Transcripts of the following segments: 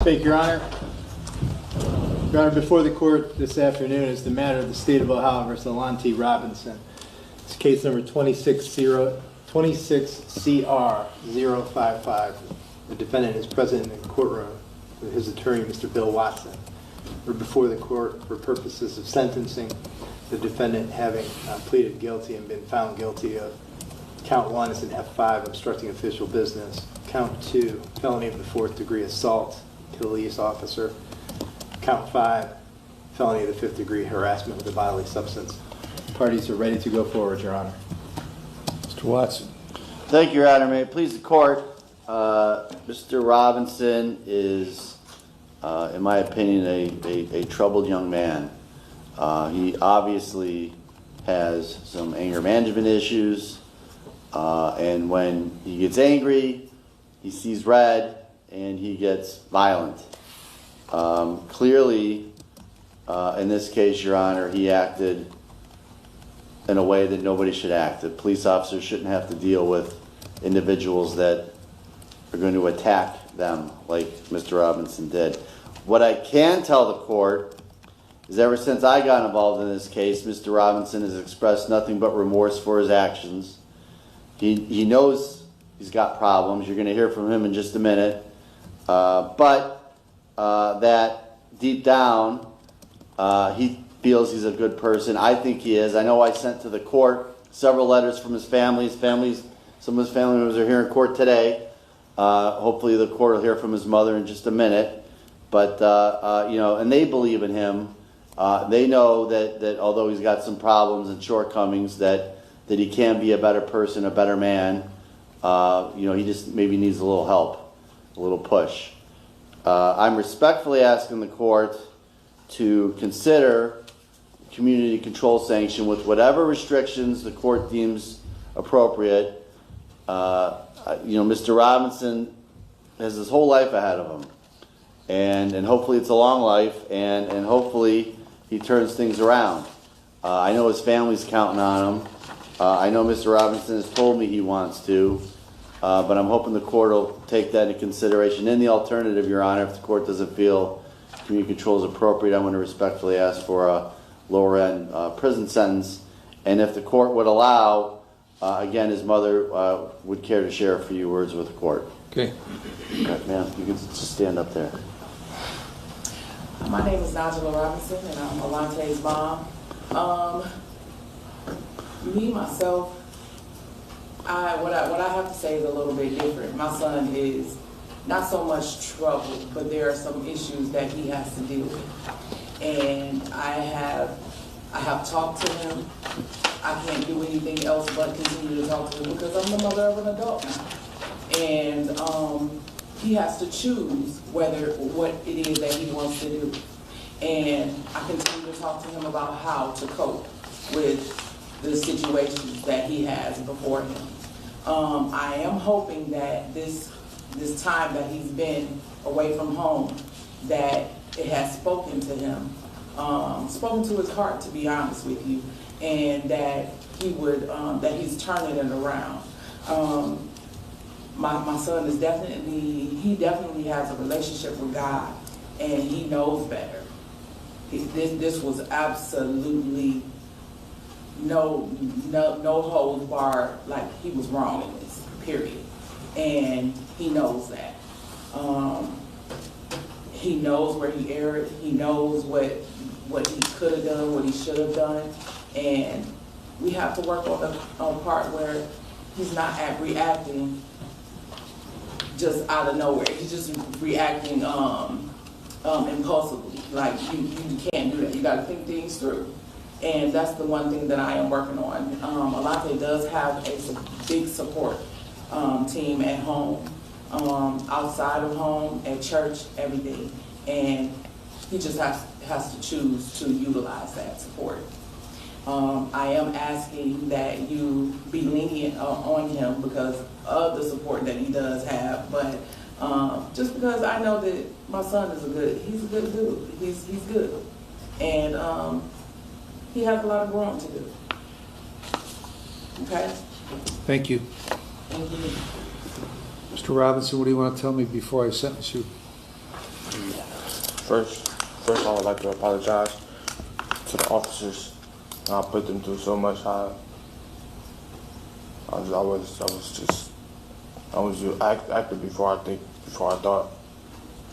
Thank you, Your Honor. Your Honor, before the court this afternoon is the matter of the State of Ohio versus Leniency Robinson. It's case number 26CR055. The defendant is present in the courtroom with his attorney, Mr. Bill Watson. We're before the court for purposes of sentencing, the defendant having pleaded guilty and been found guilty of count 1 is an F5, obstructing official business. Count 2, felony of the 4th degree assault to the police officer. Count 5, felony of the 5th degree harassment with a bodily substance. Parties are ready to go forward, Your Honor. Mr. Watson. Thank you, Your Honor. May it please the court. Mr. Robinson is, in my opinion, a troubled young man. He obviously has some anger management issues, and when he gets angry, he sees red and he gets violent. Clearly, in this case, Your Honor, he acted in a way that nobody should act. The police officers shouldn't have to deal with individuals that are going to attack them like Mr. Robinson did. What I can tell the court is ever since I got involved in this case, Mr. Robinson has expressed nothing but remorse for his actions. He knows he's got problems. You're going to hear from him in just a minute. But that deep down, he feels he's a good person. I think he is. I know I sent to the court several letters from his family. Some of his family members are here in court today. Hopefully the court will hear from his mother in just a minute. But, and they believe in him. They know that although he's got some problems and shortcomings, that he can be a better person, a better man. He just maybe needs a little help, a little push. I'm respectfully asking the court to consider community control sanction with whatever restrictions the court deems appropriate. Mr. Robinson has his whole life ahead of him, and hopefully it's a long life, and hopefully he turns things around. I know his family's counting on him. I know Mr. Robinson has told me he wants to, but I'm hoping the court will take that into consideration. In the alternative, Your Honor, if the court doesn't feel community control is appropriate, I'm going to respectfully ask for a lower-end prison sentence. And if the court would allow, again, his mother would care to share a few words with the court. Okay. Ma'am, you can just stand up there. My name is Nigella Robinson, and I'm Alante's mom. Me, myself, what I have to say is a little bit different. My son is not so much trouble, but there are some issues that he has to deal with. And I have talked to him. I can't do anything else but continue to talk to him because I'm the mother of an adult now. And he has to choose what it is that he wants to do. And I continue to talk to him about how to cope with the situations that he has before him. I am hoping that this time that he's been away from home, that it has spoken to him, spoken to his heart, to be honest with you, and that he would, that he's turning it around. My son is definitely has a relationship with God, and he knows better. This was absolutely no holds barred, like he was wrong in this, period. And he knows that. He knows where he erred. He knows what he could have done, what he should have done. And we have to work on the part where he's not reacting just out of nowhere. He's just reacting impulsively. Like, you can't do that. You got to think things through. And that's the one thing that I am working on. Alante does have a big support team at home, outside of home, at church, everything. And he just has to choose to utilize that support. I am asking that you be lenient on him because of the support that he does have, but just because I know that my son is he's a good dude. He's good. And he has a lot of growing to do. Okay? Thank you. Thank you. Mr. Robinson, what do you want to tell me before I sentence you? First, I would like to apologize to the officers. I put them through so much. I acted before I thought.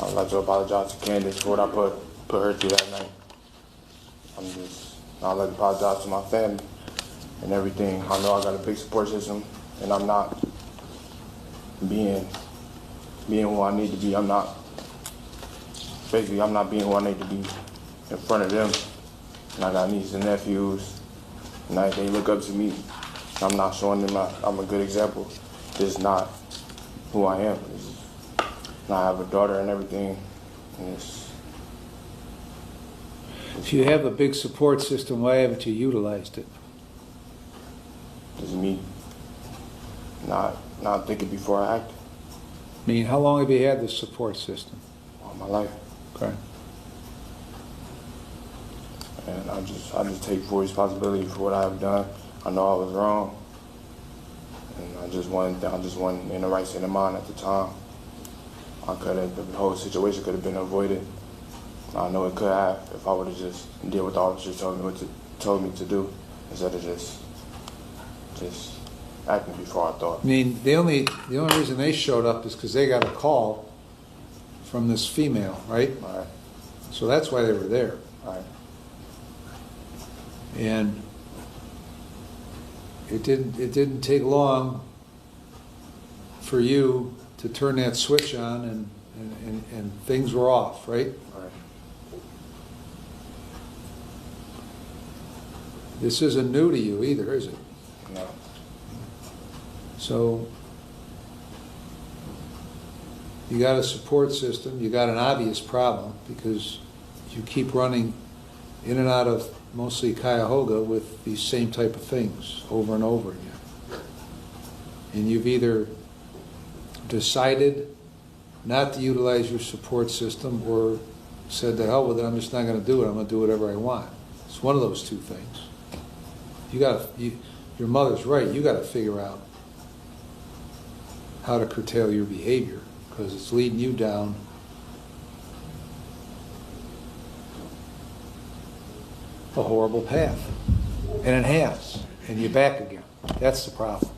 I would like to apologize to Candace for what I put her through that night. I'd like to apologize to my family and everything. I know I got a big support system, and I'm not being who I need to be. I'm not being who I need to be in front of them. And I got nieces and nephews, and they look up to me. I'm not showing them I'm a good example. This is not who I am. And I have a daughter and everything. And If you have a big support system, why haven't you utilized it? it's me not thinking before I act I mean, how long have you had this support system? all my life. Okay. And I just take full responsibility for what I have done. I know I was wrong, and I just wasn't in the right state of mind at the time. The whole situation could have been avoided. I know it could have if I would have just did what the officers told me to do instead of just acting before I thought. I mean, the only reason they showed up is because they got a call from this female, right? All right, So that's why they were there. all right. And it didn't take long for you to turn that switch on and things were off, right? All right. This isn't new to you either, is it? No. So you got a support system, you got an obvious problem because you keep running in and out of mostly Cuyahoga with these same type of things over and over again. And you've either decided not to utilize your support system or said to hell with it, I'm just not going to do it, I'm going to do whatever I want. It's one of those two things. Your mother's right, you got to figure out how to curtail your behavior because it's leading you down a horrible path. And it has. And you're back again. That's the problem.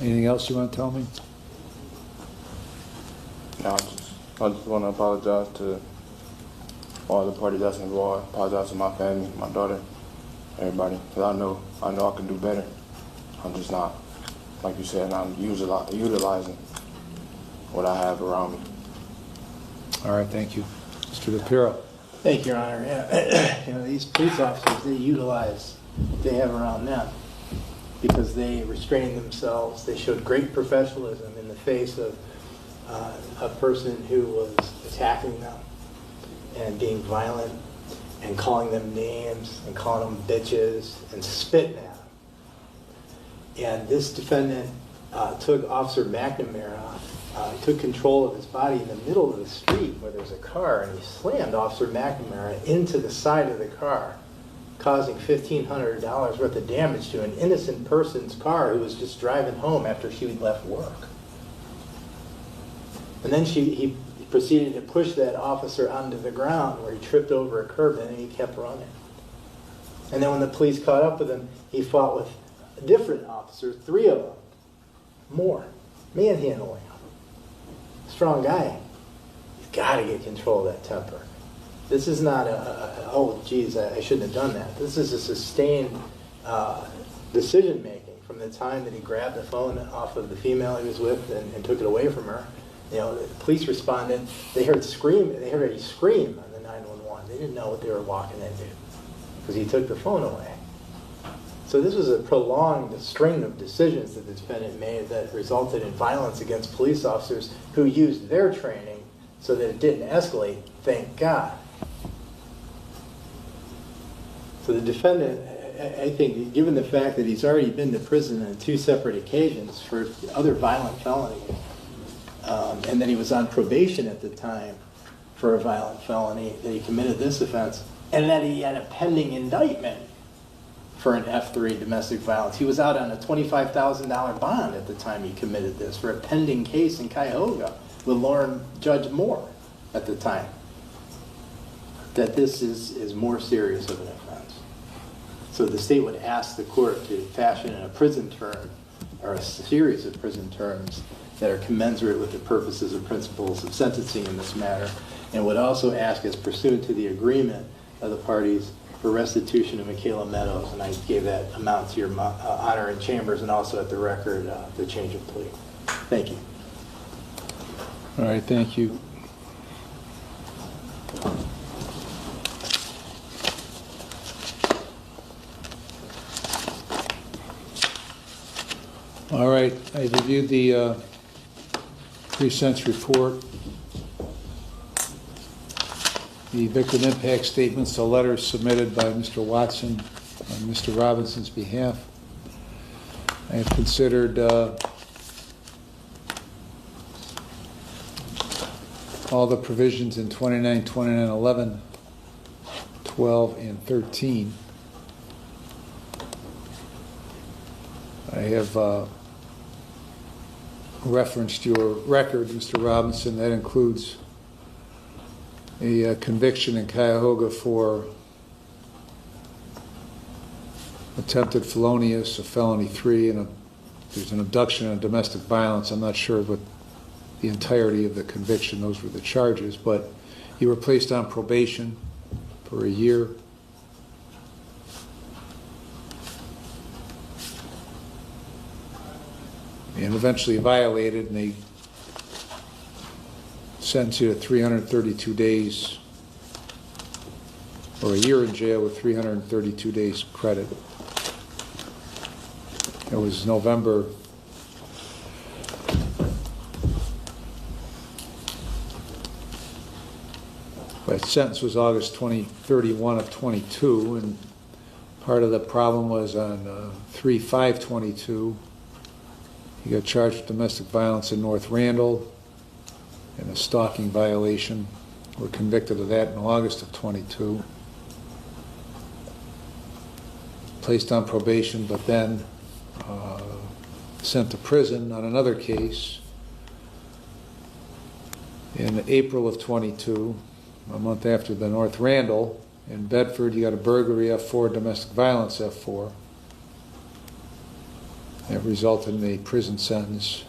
Anything else you want to tell me? No, I just want to apologize to all the parties that's involved. Apologize to my family, my daughter, everybody. Because I know I can do better. I'm just not, like you said, I'm utilizing what I have around me. All right, thank you. Mr. DePiro. Thank you, Your Honor. Yeah. These police officers, they utilize what they have around them because they restrained themselves. They showed great professionalism in the face of a person who was attacking them and being violent and calling them names and calling them bitches and spitting at them. And this defendant took Officer McNamara, took control of his body in the middle of the street where there was a car, and he slammed Officer McNamara into the side of the car, causing $1,500 worth of damage to an innocent person's car who was just driving home after she had left work. And then he proceeded to push that officer onto the ground where he tripped over a curb, and then he kept running. And then when the police caught up with him, he fought with a different officer, 3 of them, more, manhandling him. Strong guy. He's got to get control of that temper. This is not oh, geez, I shouldn't have done that. This is a sustained decision making from the time that he grabbed the phone off of the female he was with and took it away from her. You know, the police responded. They heard a scream on the 911. They didn't know what they were walking into because he took the phone away. So this was a prolonged string of decisions that the defendant made that resulted in violence against police officers who used their training so that it didn't escalate, thank God. So the defendant, I think, given the fact that he's already been to prison on 2 separate occasions for other violent felonies, and that he was on probation at the time for a violent felony, that he committed this offense, and that he had a pending indictment for an F3 domestic violence. He was out on a $25,000 bond at the time he committed this for a pending case in Cuyahoga with Judge Moore. at the time, that this is more serious of an offense. So the state would ask the court to fashion a prison term or a series of prison terms that are commensurate with the purposes and principles of sentencing in this matter, and would also ask, as pursuant to the agreement of the parties, for restitution of Michaela Meadows, and I gave that amount to your honor in chambers and also at the record, the change of plea. Thank you. All right, thank you. All right, I reviewed the pre-sentence report, the victim impact statements, the letters submitted by Mr. Watson on Mr. Robinson's behalf. I have considered all the provisions in 29, 29, 11, 12, and 13. I have referenced your record, Mr. Robinson. That includes a conviction in Cuyahoga for attempted felonious, a felony 3, and there's an abduction and domestic violence. I'm not sure what the entirety of the conviction, those were the charges, but you were placed on probation for a year. And eventually violated, and they sentenced you to 332 days, or a year in jail with 332 days credit. It was November that sentence was August 31 of 22, and part of the problem was on 3/5/22. He got charged with domestic violence in North Randall and a stalking violation. We're convicted of that in August of 22. Placed on probation, but then sent to prison on another case in April of 22, a month after the North Randall. In Bedford, you got a burglary F4, domestic violence F4. That resulted in a prison sentence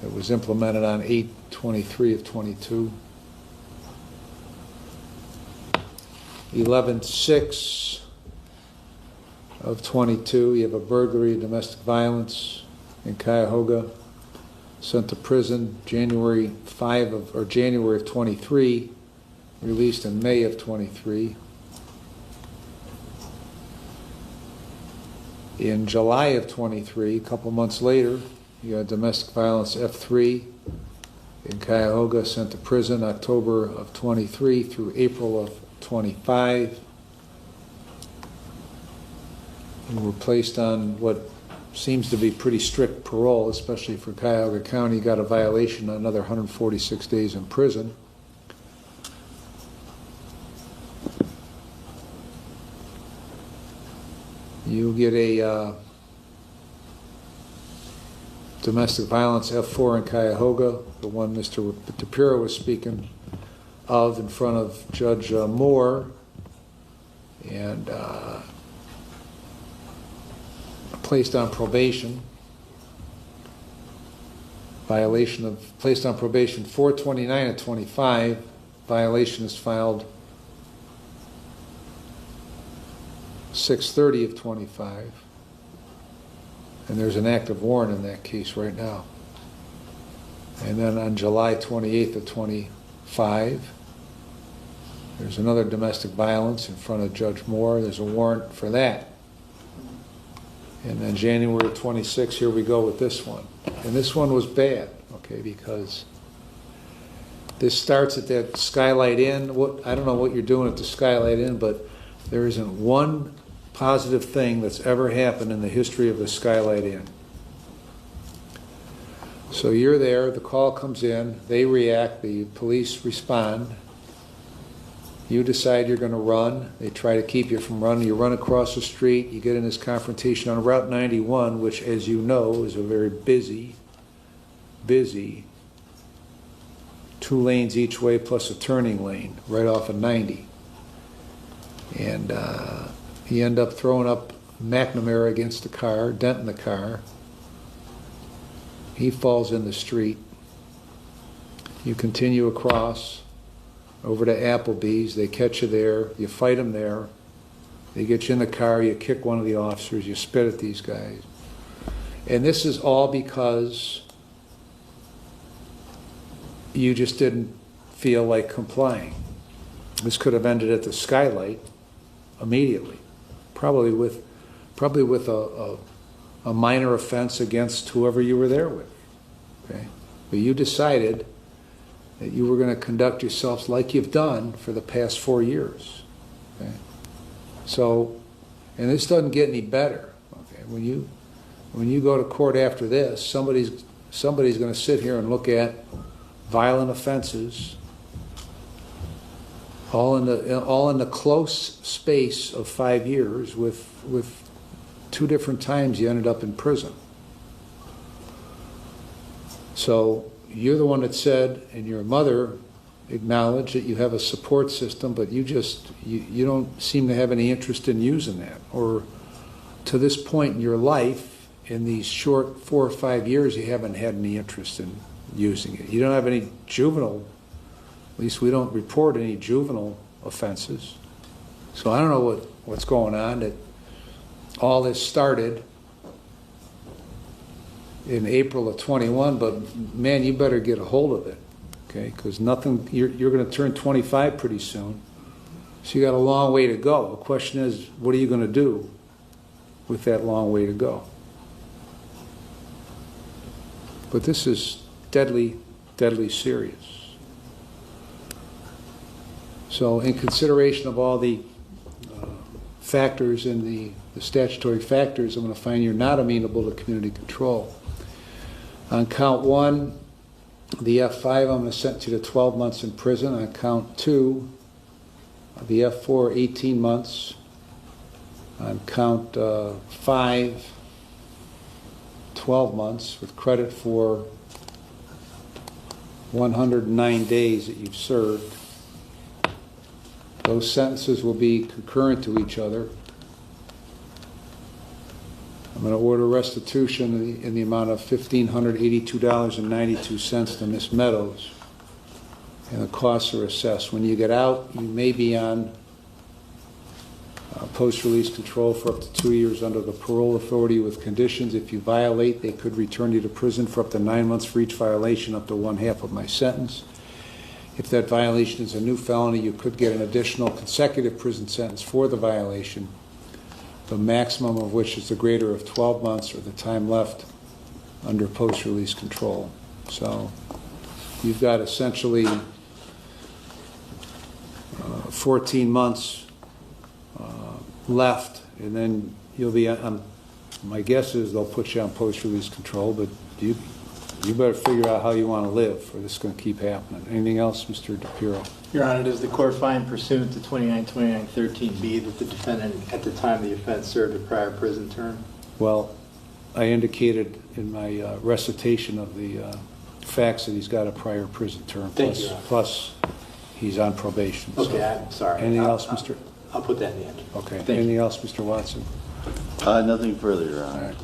that was implemented on 8/23 of 22. 11/6 of 22, you have a burglary, domestic violence in Cuyahoga, sent to prison January of 23, released in May of 23. In July of 23, a couple months later, you got domestic violence F3 in Cuyahoga, sent to prison October of 23 through April of 25. And were placed on what seems to be pretty strict parole, especially for Cuyahoga County. Got a violation, another 146 days in prison. You get a domestic violence F4 in Cuyahoga, the one Mr. Tapiro was speaking of in front of Judge Moore, and placed on probation. Placed on probation 4/29 of 25. Violation is filed 6/30 of 25, and there's an active warrant in that case right now. And then on July 28th of 25, there's another domestic violence in front of Judge Moore. There's a warrant for that. And then January 26th, here we go with this one. And this one was bad, okay, because this starts at that Skylight Inn. I don't know what you're doing at the Skylight Inn, but there isn't one positive thing that's ever happened in the history of the Skylight Inn. So you're there, the call comes in, they react, the police respond. You decide you're going to run. They try to keep you from running. You run across the street. You get in this confrontation on Route 91, which, as you know, is a very busy 2 lanes each way plus a turning lane right off of 90. And he ended up throwing up McNamara against the car, denting the car. He falls in the street. You continue across over to Applebee's. They catch you there. You fight them there. They get you in the car. You kick one of the officers. You spit at these guys. And this is all because you just didn't feel like complying. This could have ended at the skylight immediately, probably with a minor offense against whoever you were there with. Okay, but you decided that you were going to conduct yourselves like you've done for the past 4 years. Okay, so, and this doesn't get any better. Okay, when you go to court after this, somebody's going to sit here and look at violent offenses, all in the close space of 5 years, with 2 different times you ended up in prison. So you're the one that said, and your mother acknowledged, that you have a support system, but you don't seem to have any interest in using that, or to this point in your life, in these short 4 or 5 years, you haven't had any interest in using it. You don't have any juvenile, at least we don't report any juvenile offenses. So I don't know what's going on, that all this started in April of 21, but man, you better get a hold of it, okay? Because nothing, you're going to turn 25 pretty soon, so you got a long way to go. The question is, what are you going to do with that long way to go? But this is deadly, deadly serious. So in consideration of all the factors in the statutory factors, I'm going to find you're not amenable to community control. On count 1, the F5, I'm going to sentence you to 12 months in prison. On count 2, the F4, 18 months. On count 5, 12 months with credit for 109 days that you've served. Those sentences will be concurrent to each other. I'm going to order restitution in the amount of $1,582.92 to Ms. Meadows, and the costs are assessed. When you get out, you may be on post-release control for up to 2 years under the parole authority with conditions. If you violate, they could return you to prison for up to 9 months for each violation, up to 1/2 of my sentence. If that violation is a new felony, you could get an additional consecutive prison sentence for the violation, the maximum of which is the greater of 12 months or the time left under post-release control. So you've got essentially 14 months left, and then you'll be on, my guess is they'll put you on post-release control, but you better figure out how you want to live, or this is going to keep happening. Anything else, Mr. DePiro? Your Honor, does the court find pursuant to 2913B that the defendant at the time of the offense served a prior prison term? Well, I indicated in my recitation of the facts that he's got a prior prison term. Thank you, Your Honor. Plus he's on probation. Okay, So. I'm sorry. Anything else, Mr.? I'll put that in the end. Okay. Thank you. Anything else, Mr. Watson? Nothing further, Your All Honor. right.